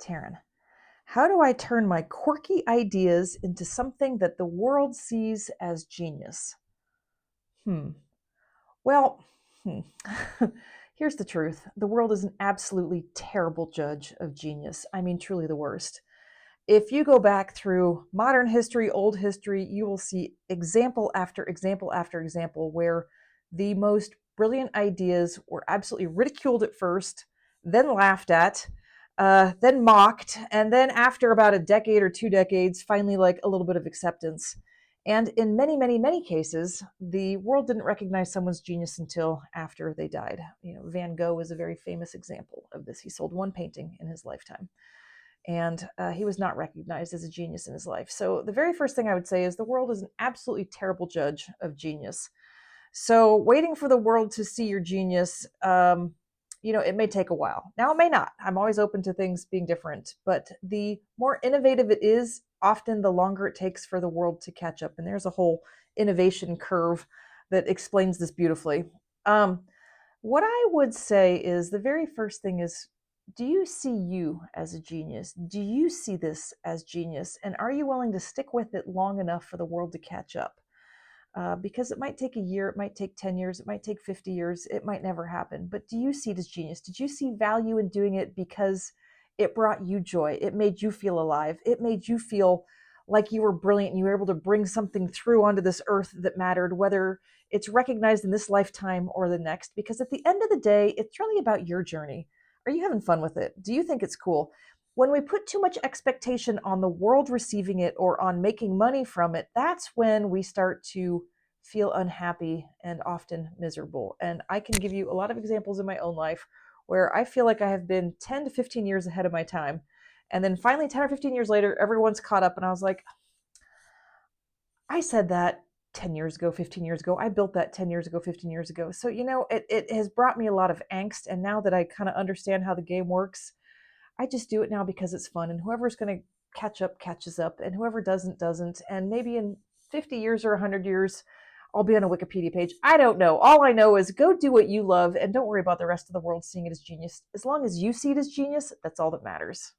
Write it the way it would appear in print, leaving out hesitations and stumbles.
Taryn, how do I turn my quirky ideas into something that the world sees as genius? Hmm. Well, hmm. Here's the truth. The world is an absolutely terrible judge of genius. I mean, truly the worst. If you go back through modern history, old history, you will see example after example after example where the most brilliant ideas were absolutely ridiculed at first, then laughed at, then mocked, and then after about a decade or 2 decades, finally like a little bit of acceptance. And in many, many, many cases, the world didn't recognize someone's genius until after they died. Van Gogh is a very famous example of this. He sold one painting in his lifetime, and he was not recognized as a genius in his life. So the very first thing I would say is the world is an absolutely terrible judge of genius. So waiting for the world to see your genius, it may take a while. Now it may not. I'm always open to things being different, but the more innovative it is, often the longer it takes for the world to catch up. And there's a whole innovation curve that explains this beautifully. Um, what I would say is the very first thing is, do you see you as a genius? Do you see this as genius? And are you willing to stick with it long enough for the world to catch up? Because it might take a year, it might take 10 years, it might take 50 years, it might never happen. But do you see it as genius? Did you see value in doing it because it brought you joy? It made you feel alive. It made you feel like you were brilliant and you were able to bring something through onto this earth that mattered, whether it's recognized in this lifetime or the next. Because at the end of the day, it's really about your journey. Are you having fun with it? Do you think it's cool? When we put too much expectation on the world receiving it or on making money from it, that's when we start to feel unhappy and often miserable. And I can give you a lot of examples in my own life where I feel like I have been 10 to 15 years ahead of my time. And then finally, 10 or 15 years later, everyone's caught up. And I was like, I said that 10 years ago, 15 years ago. I built that 10 years ago, 15 years ago. So, it has brought me a lot of angst. And now that I kind of understand how the game works, I just do it now because it's fun, and whoever's going to catch up catches up, and whoever doesn't doesn't. And maybe in 50 years or 100 years, I'll be on a Wikipedia page. I don't know. All I know is go do what you love and don't worry about the rest of the world seeing it as genius. As long as you see it as genius, that's all that matters.